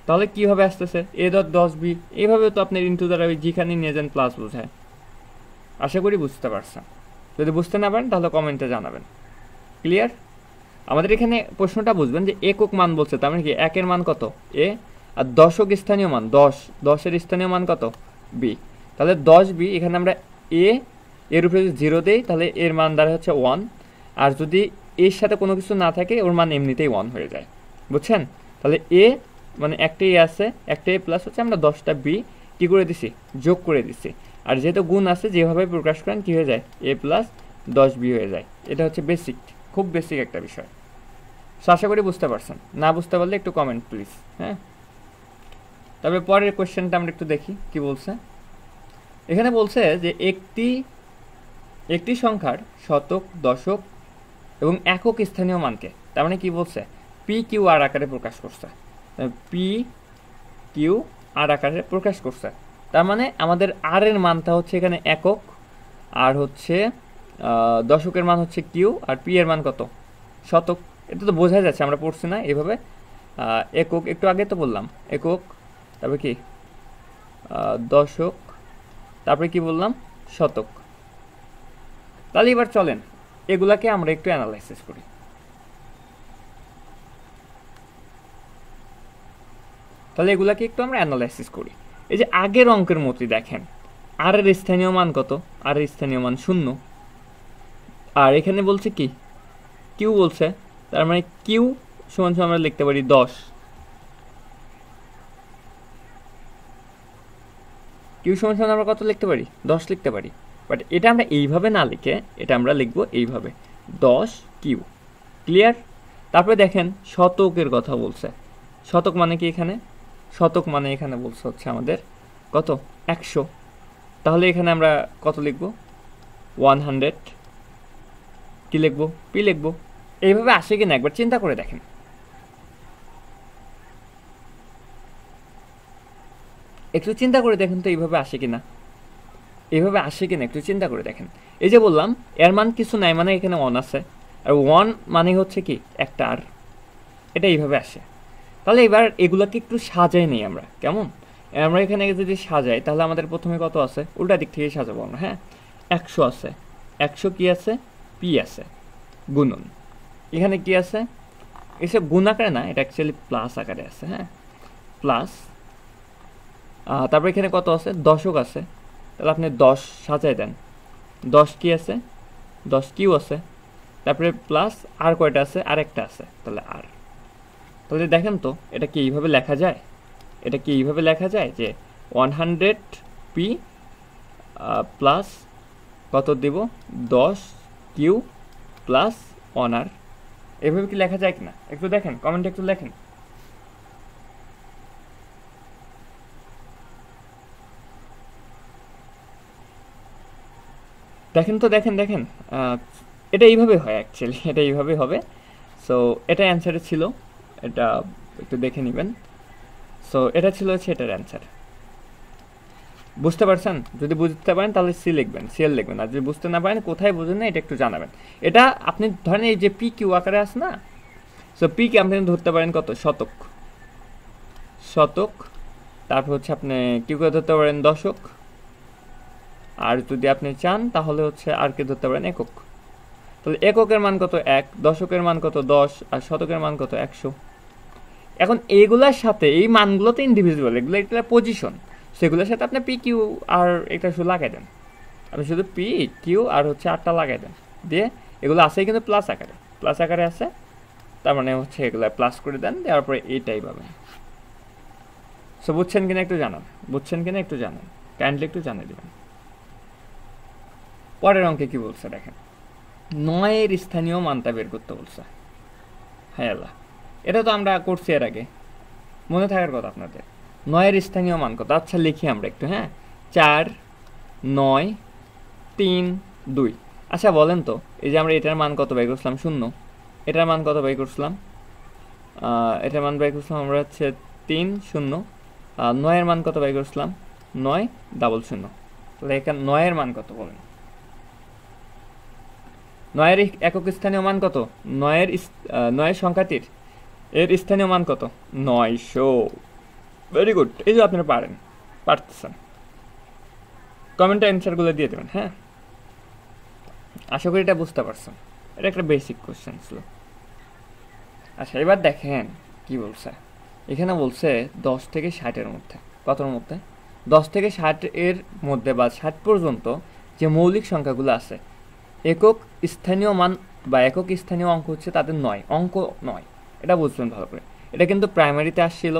S1: তাহলে কীভাবে আসতেছে? এ ডট 10 বি, এইভাবে তো আপনার ইন্টু দ্বারা ওই যেখানে নিয়ে যান প্লাস বোঝায়। আশা করি বুঝতে পারছেন। যদি বুঝতে না পারেন তাহলে কমেন্টে জানাবেন। ক্লিয়ার? আমাদের এখানে প্রশ্নটা বুঝবেন যে একক মান বলছে, তার মানে কি 1-এর মান কত? এ, আর দশক স্থানীয় মান 10-এর স্থানীয় মান কত? বি। তাহলে 10 বি, এখানে আমরা এর উপরে যদি 0 দেই তাহলে এর মান দ্বারা হচ্ছে 1, আর যদি এর সাথে কোনো কিছু না থাকে ওর মান এমনিতেই 1 হয়ে যায়। বুঝছেন? তাহলে এ মানে একটা এ আছে, একটা এ প্লাস হচ্ছে আমরা 10টা বি কী করে দিছি? যোগ করে দিছি। আর যেহেতু গুণ আছে যেভাবে প্রকাশ করেন কী হয়ে যায়? এ প্লাস 10 বি হয়ে যায়। এটা হচ্ছে বেসিক, খুব বেসিক একটা বিষয়। আশা করি বুঝতে পারছেন। না বুঝতে পারলে একটু কমেন্ট প্লিজ। হ্যাঁ, তবে পরের কোয়েশ্চেনটা আমরা একটু দেখি কি বলছে। এখানে বলছে যে একটি সংখ্যার শতক, দশক এবং একক স্থানীয় মানকে, তার মানে কি বলছে? পি কিউ আর আকারে প্রকাশ করছে। পি কিউ আর আকারে প্রকাশ করছে, তার মানে আমাদের আর এর মানটা হচ্ছে এখানে একক, আর হচ্ছে দশকের মান হচ্ছে কিউ, আর পি এর মান কত? শতক। এটা তো বোঝা যাচ্ছে, আমরা পড়ছি না এভাবে? একক একটু আগে তো বললাম, একক, তারপরে কি দশক, তারপরে কি বললাম, শতক। তাহলে এবার চলেন এগুলাকে আমরা একটু অ্যানালাইসিস করি। তাহলে এগুলাকে একটু আমরা অ্যানালাইসিস করি। এই যে আগের অঙ্কের মতোই দেখেন, আর এর স্থানীয় মান কত, আর এর স্থানীয় মান 0, আর এখানে বলছে কি কিউ বলছে, তার মানে কিউ সমান সমান আমরা লিখতে পারি 10। কিউ সমান সমান আমরা কত লিখতে পারি, 10 লিখতে পারি। বাট এটা আমরা এইভাবে না লিখে এটা আমরা লিখবো এইভাবে, 10 কিউ। ক্লিয়ার? তারপরে দেখেন শতকের কথা বলছে। শতক মানে কি এখানে, শতক মানে এখানে বলছে হচ্ছে আমাদের কত, 100। তাহলে এখানে আমরা কত লিখবো, 100। কি লিখবো, পি লিখবো। এইভাবে আসে কিনা একবার চিন্তা করে দেখেন। একটু চিন্তা করে দেখেন তো এইভাবে আসে কিনা, এইভাবে আসে কিনা একটু চিন্তা করে দেখেন। এই যে বললাম এর মান কিছু নাই, মানে এখানে 1 আছে, আর 1 মানে হচ্ছে কি একটা আর, এটা এইভাবে আসে। তাহলে এবার এগুলোকে একটু সাজাই নেই আমরা, কেমন? আমরা এখানে যদি সাজাই তাহলে আমাদের প্রথমে কত আছে, উল্টা দিক থেকে সাজাবো আমরা। হ্যাঁ, 100 আছে, 100 কি আছে, পি আছে, গুণন। এখানে কি আছে, এসব গুণ আকারে না, এটা অ্যাকচুয়ালি প্লাস আকারে আছে। হ্যাঁ, প্লাস। তারপরে এখানে কত আছে, দশক আছে, তাহলে আপনি 10 সাজাই দেন। 10 কি আছে, 10 কিউ আছে, তারপরে প্লাস আর কয়টা আছে, আর একটা আছে, তাহলে আর। তাহলে দেখেন তো এটা কি এইভাবে লেখা যায়, এটা কি এইভাবে লেখা যায় যে 100 পি প্লাস কত দিব, 10 কিউ প্লাস 1 আর। এভাবে কি লেখা যায় কিনা একটু দেখেন, কমেন্টে একটু লেখেন। দেখেন তো, দেখেন দেখেন, এটা এইভাবে হয় অ্যাকচুয়ালি, এটা এইভাবে হবে। সো এটা অ্যান্সারে ছিল, এটা একটু দেখে নেবেন। সো এটা ছিল হচ্ছে এটার অ্যান্সার। বুঝতে পারছেন? যদি বুঝতে পারেন তাহলে সি লিখবেন, সিএল লিখবেন, আর যদি বুঝতে না পারেন কোথায় বুঝেন না এটা একটু জানাবেন। এটা আপনি ধরেন এই যে পি কিউ আকারে আছে না, সো পি কে আপনি ধরতে পারেন কত, শতক, শতক। তারপর হচ্ছে আপনি কিউ কে ধরতে পারেন দশক, আর যদি আপনি চান তাহলে হচ্ছে আর কে ধরতে পারেন একক। তাহলে এককের মান কত 1, দশকের মান কত 10, আর শতকের মান কত 100। এখন এইগুলার সাথে এই মানগুলো তো ইন্ডিভিজুয়াল, এগুলো একটা পজিশন, সেগুলোর সাথে আপনি পি কিউ আর একটা শুধু লাগাই দেন। আপনি শুধু পি কিউ আর হচ্ছে আরটা লাগাই দেন, দিয়ে এগুলো আছে কিন্তু প্লাস আকারে, প্লাস আকারে আছে, তার মানে হচ্ছে এগুলো প্লাস করে দেন, দেওয়ার পরে এইটাই পাবেন। সো বুঝছেন কিনা একটু জানান, বুঝছেন কিনা একটু জানান, কাইন্ডলি একটু জানিয়ে দেবেন। পরের অঙ্কে কি বলছে দেখেন, 9 এর স্থানীয় মানটা বের করতে বলছে। হ্যাঁ আল্লাহ, এটা তো আমরা করছি এর আগে, মনে থাকার কথা আপনাদের। 9 এর স্থানীয় মান কত, আচ্ছা লিখি আমরা একটু। হ্যাঁ, 4 9 3 2। আচ্ছা বলেন তো, এই যে আমরা এটার মান কত বাই করছিলাম, 0, এটার মান কত বাই করছিলাম, এটার মান বাই করছিলাম আমরা হচ্ছে 3 0, 9 এর মান কত বাই করছিলাম, 9 0 0। তাহলে এখানে 9 এর মান কত বলেন, 9 এর একক স্থানীয় মান কত, 9 এর সংখ্যাটির এর স্থানীয় মান কত, 900। ভেরি গুড, এই যে আপনারা পারতেছেন। কমেন্টে অ্যান্সারগুলো দিয়ে দেবেন। হ্যাঁ, আশা করি এটা বুঝতে পারছেন, এটা একটা বেসিক কোশ্চেন ছিল। আচ্ছা এবার দেখেন কি বলছে, এখানে বলছে 10 থেকে 60-এর মধ্যে, কতর মধ্যে, 10 থেকে 60 এর মধ্যে বা 60 পর্যন্ত যে মৌলিক সংখ্যাগুলো আছে, একক স্থানীয় মান বা একক স্থানীয় অঙ্ক হচ্ছে তাদের 9 অঙ্ক 9। এটা বুঝবেন ভালো করে। এটা কিন্তু প্রাইমারিতে আসছিল,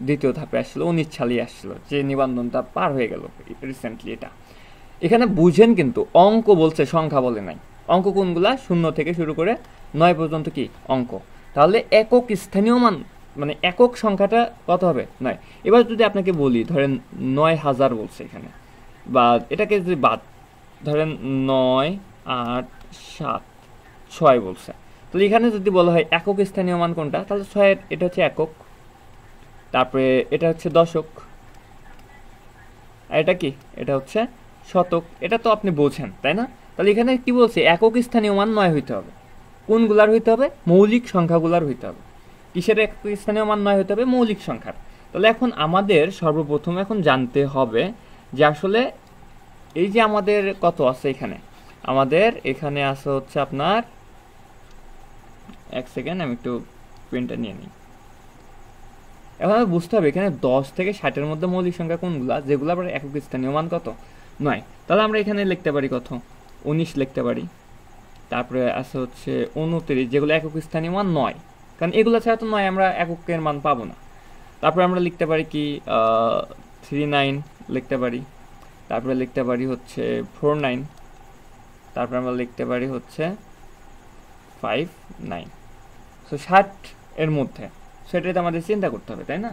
S1: দ্বিতীয় ধাপে আসছিল, 19 সালেই আসছিল, যে নিবন্ধনটা পার হয়ে গেল রিসেন্টলি। এটা এখানে বুঝেন কিন্তু অঙ্ক বলছে, সংখ্যা বলে নাই। অঙ্ক কোনগুলা, 0 থেকে শুরু করে 9 পর্যন্ত কি অঙ্ক। তাহলে একক স্থানীয় মান মানে একক সংখ্যাটা কত হবে, 9। এবার যদি আপনাকে বলি ধরেন 9000 বলছে এখানে, বা এটাকে যদি বাদ ধরেন 9 8 7 6 বলছে, তাহলে এখানে যদি বলা হয় একক স্থানীয় মান কোনটা, তাহলে 6-এর এটা হচ্ছে একক, তারপরে এটা হচ্ছে দশক, আর এটা কি, এটা হচ্ছে শতক। এটা তো আপনি বোঝেন তাই না? তাহলে এখানে কি বলছে, একক স্থানীয় মান 9 হইতে হবে। কোনগুলার হইতে হবে, মৌলিক সংখ্যাগুলার হইতে হবে। কিসের একক স্থানীয় মান 9 হইতে হবে, মৌলিক সংখ্যার। তাহলে এখন আমাদের সর্বপ্রথম এখন জানতে হবে যে আসলে এই যে আমাদের কত আছে এখানে, আমাদের এখানে আছে হচ্ছে আপনার, এক সেকেন্ড আমি একটু পেনটা নিয়ে নিই। এখন আমাদের বুঝতে হবে এখানে 10 থেকে 60-এর মধ্যে মৌলিক সংখ্যা কোনগুলা, যেগুলো আবার একক স্থানীয় মান কত, 9। তাহলে আমরা এখানে লিখতে পারি কত, 19 লিখতে পারি। তারপরে আছে হচ্ছে 29, যেগুলো একক স্থানীয় মান 9, কারণ এগুলো ছাড়া তো 9 আমরা এককের মান পাবো না। তারপরে আমরা লিখতে পারি কি 39 লিখতে পারি। তারপরে লিখতে পারি হচ্ছে 49। তারপরে আমরা লিখতে পারি হচ্ছে 59। সো 60 এর মধ্যে, সেটাই তো আমাদের চিন্তা করতে হবে, তাই না?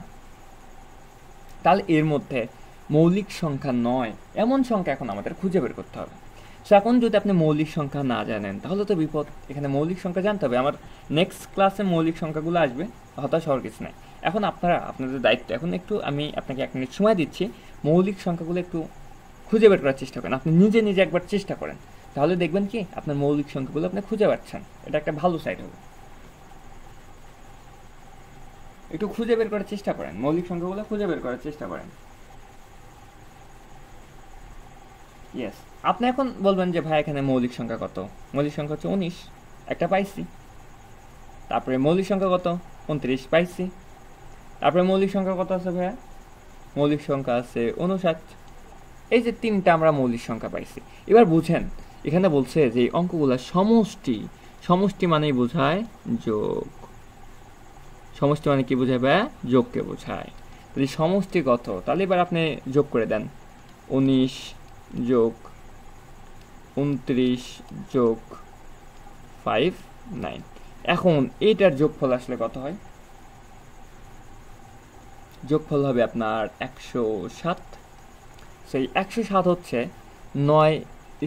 S1: তাহলে এর মধ্যে মৌলিক সংখ্যা 9 এমন সংখ্যা এখন আমাদের খুঁজে বের করতে হবে। সো এখন যদি আপনি মৌলিক সংখ্যা না জানেন তাহলে তো বিপদ। এখানে মৌলিক সংখ্যা জানতে হবে। আমার নেক্সট ক্লাসে মৌলিক সংখ্যাগুলো আসবে, হতাশ হওয়ার কিছু নাই। এখন আপনাদের দায়িত্ব, এখন একটু আমি আপনাকে 1 মিনিট সময় দিচ্ছি, মৌলিক সংখ্যাগুলো একটু খুঁজে বের করার চেষ্টা করেন। আপনি নিজে নিজে একবার চেষ্টা করেন, তাহলে দেখবেন কি আপনার মৌলিক সংখ্যাগুলো আপনি খুঁজে পাচ্ছেন। এটা একটা ভালো সাইড হবে। একটু খুঁজে বের করার চেষ্টা করেন, মৌলিক সংখ্যাগুলো খুঁজে বের করার চেষ্টা করেন। ইয়েস, আপনি এখন বলবেন যে ভাই এখানে মৌলিক সংখ্যা কত, মৌলিক সংখ্যা হচ্ছে 19, একটা পাইছি। তারপরে মৌলিক সংখ্যা কত, 29 পাইছি। তারপরে মৌলিক সংখ্যা কত আছে ভাইয়া, মৌলিক সংখ্যা আছে 59। এই যে 3টা আমরা মৌলিক সংখ্যা পাইছি। এবার বুঝেন এখানে বলছে যে এই অঙ্কগুলো সমষ্টি, সমষ্টি মানেই বোঝায় যোগ। সমষ্টি মানে কি বোঝায় ভাইয়া, যোগকে বোঝায়। যদি সমষ্টি কত, তাহলে এবার আপনি যোগ করে দেন, 19 যোগ 29 যোগ 59। এখন এইটার যোগফল আসলে কত হয়, যোগফল হবে আপনার 107। সেই 107 হচ্ছে 9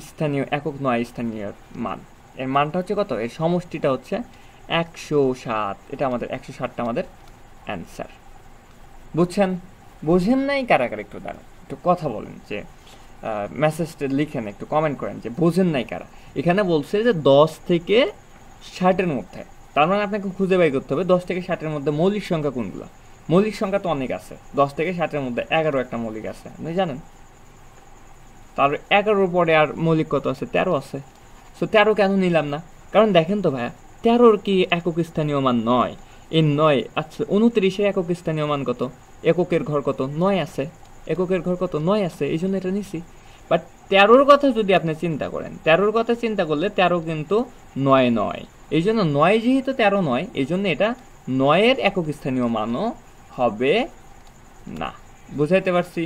S1: স্থানীয় একক, 9 স্থানীয় মান। এর মানটা হচ্ছে কত, এর সমষ্টিটা হচ্ছে 107। এটা আমাদের 107টা আমাদের অ্যান্সার। বুঝছেন? বোঝেন নাই কারা কারা, একটু দাঁড়ান, একটু কথা বলেন, যে মেসেজটা লিখেন, একটু কমেন্ট করেন যে বোঝেন নাই কারা। এখানে বলছে যে 10 থেকে 60-এর মধ্যে, তার মানে আপনাকে খুঁজে বের করতে হবে 10 থেকে 60-এর মধ্যে মৌলিক সংখ্যা কোনগুলো। মৌলিক সংখ্যা তো অনেক আছে, 10 থেকে 60-এর মধ্যে 11 একটা মৌলিক আছে, আপনি জানেন। তারপর 11-র পরে আর মৌলিক কত আছে, 13 আছে। সো 13 কেন নিলাম না, কারণ দেখেন তো ভাইয়া 13-র কি একক স্থানীয় মান 9? এই 9, আচ্ছা 29-এর একক স্থানীয় মান কত, এককের ঘর কত, 9 আছে। এককের ঘর কত, 9 আছে, এই জন্য এটা নিছি। বাট 13-র কথা যদি আপনি চিন্তা করেন, 13-র কথা চিন্তা করলে 13 কিন্তু 9 নয়। এই জন্য 9 যেহেতু 13 নয়, এই জন্য এটা 9-এর একক স্থানীয় মানও হবে না। বুঝাইতে পারছি?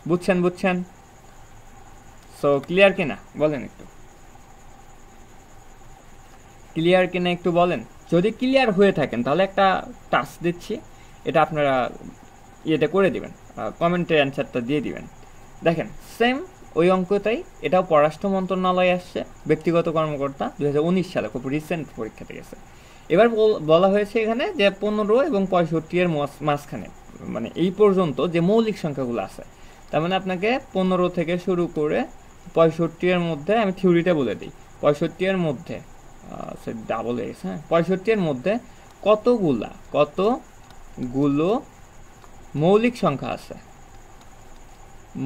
S1: বুঝছেন? বুঝছেন? সো ক্লিয়ার কিনা বলেন, একটু ক্লিয়ার কিনা একটু বলেন। যদি ক্লিয়ার হয়ে থাকেন তাহলে একটা টাস্ক দিচ্ছি, এটা আপনারা ইয়েটা করে দিবেন, কমেন্টে অ্যান্সারটা দিয়ে দিবেন। দেখেন সেম ওই অঙ্কটাই, এটাও পররাষ্ট্র মন্ত্রণালয় আসছে, ব্যক্তিগত কর্মকর্তা 2019 সালে, খুব রিসেন্ট পরীক্ষাতে গেছে। এবার বলা হয়েছে এখানে যে 15 এবং 65-এর মাঝখানে, মানে এই পর্যন্ত যে মৌলিক সংখ্যাগুলো আছে, তার মানে আপনাকে 15 থেকে শুরু করে 65-এর মধ্যে, আমি থিওরিটা বলে দিই, 65-এর মধ্যে ডাবল এস, হ্যাঁ, 65-এর মধ্যে কতগুলো মৌলিক সংখ্যা আছে,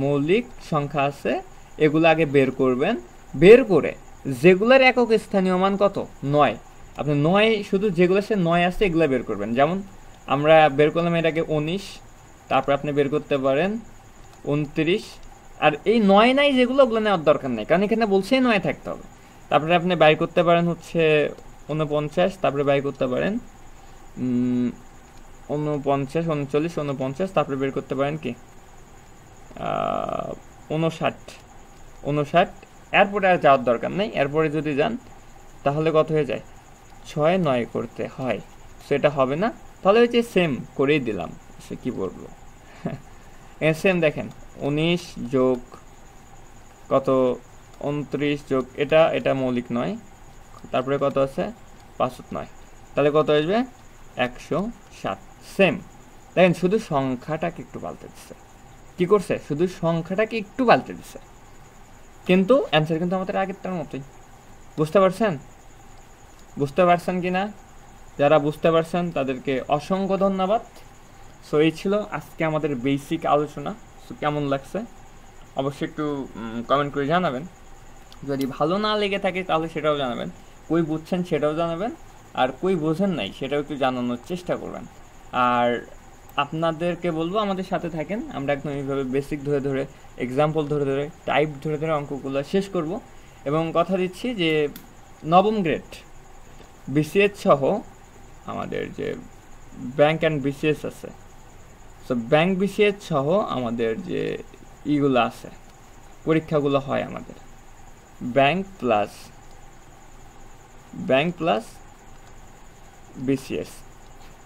S1: মৌলিক সংখ্যা আছে, এগুলো আগে বের করবেন। বের করে যেগুলোর একক স্থানীয় মান কত, 9, আপনি 9 শুধু যেগুলো সে 9 আছে এগুলো বের করবেন। যেমন আমরা বের করলাম এটাকে 19, তারপর আপনি বের করতে পারেন 29, আর এই 9 নাই যেগুলো, ওগুলো নেওয়ার দরকার নেই, কারণ এখানে বলছে 9 থাকতে হবে। তারপরে আপনি বাই করতে পারেন হচ্ছে 49, তারপরে বাই করতে পারেন 49, 39, 49, তারপরে বের করতে পারেন কি 59। এরপরে আর যাওয়ার দরকার নেই, এরপরে যদি যান তাহলে কত হয়ে যায়, 6 9 করতে হয়, সেটা হবে না। তাহলে হচ্ছে সেম করেই দিলাম, সে কি বলবো, সেম দেখেন 19 যোগ কত, 29 যোগ এটা মৌলিক নয়, তারপরে কত আছে 509, তাহলে কত আসবে 107। সেম দেখেন, শুধু সংখ্যাটাকে একটু পাল্টে দিচ্ছে। কি করছে, শুধু সংখ্যাটাকে একটু পাল্টে দিচ্ছে, কিন্তু অ্যান্সার কিন্তু আমাদের আগেরটার মতোই। বুঝতে পারছেন? বুঝতে পারছেন কি না? যারা বুঝতে পারছেন তাদেরকে অসংখ্য ধন্যবাদ। সো এই ছিল আজকে আমাদের বেসিক আলোচনা। সো কেমন লাগছে অবশ্যই একটু কমেন্ট করে জানাবেন। যদি ভালো না লেগে থাকে তাহলে সেটাও জানাবেন, কই বুঝছেন সেটাও জানাবেন, আর কই বোঝেন নাই সেটাও একটু জানানোর চেষ্টা করবেন। আর আপনাদেরকে বলবো আমাদের সাথে থাকেন, আমরা একদম এইভাবে বেসিক ধরে ধরে, এক্সাম্পল ধরে ধরে, টাইপ ধরে ধরে অঙ্কগুলো শেষ করব। এবং কথা দিচ্ছি যে নবম গ্রেড বিসিএস সহ আমাদের যে ব্যাংক অ্যান্ড বিসিএস আছে, সো ব্যাংক বিসিএস সহ আমাদের যে ইগুলো আছে, পরীক্ষাগুলো হয় আমাদের ব্যাংক প্লাস বিসিএস,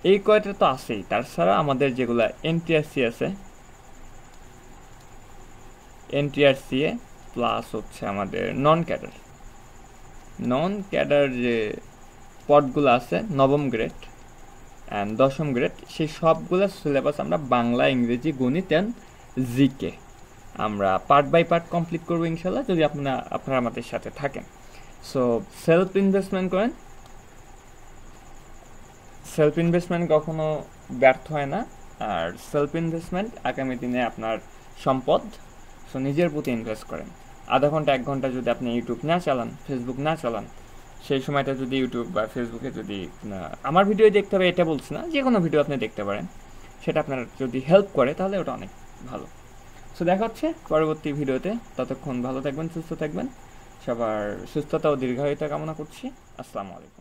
S1: এই কয়টা তো আছেই। তাছাড়া আমাদের যেগুলো এনটিআরসি আছে, এনটিআরসিএ প্লাস হচ্ছে আমাদের নন ক্যাডার যে পদগুলো আছে নবম গ্রেড অ্যান্ড দশম গ্রেড, সেই সবগুলো সিলেবাস আমরা বাংলা, ইংরেজি, গণিত অ্যান্ড জিকে আমরা পার্ট বাই পার্ট কমপ্লিট করবো ইনশাল্লাহ, যদি আপনারা আমাদের সাথে থাকেন। সো সেলফ ইনভেস্টমেন্ট কখনো ব্যর্থ হয় না। আর সেলফ ইনভেস্টমেন্ট আগামী দিনে আপনার সম্পদ। সো নিজের প্রতি ইনভেস্ট করেন। আধা ঘন্টা 1 ঘন্টা যদি আপনি ইউটিউব না চালান, ফেসবুক না চালান, সেই সময়টা যদি ইউটিউব বা ফেসবুকে যদি আমার ভিডিও দেখতে হবে এটা বলছি না, যে কোনো ভিডিও আপনি দেখতে পারেন, সেটা আপনার যদি হেল্প করে তাহলে ওটা অনেক ভালো। সো দেখা হচ্ছে পরবর্তী ভিডিওতে। ততক্ষণ ভালো থাকবেন, সুস্থ থাকবেন। সবার সুস্থতা ও দীর্ঘায়ুতা কামনা করছি। আসসালামু আলাইকুম।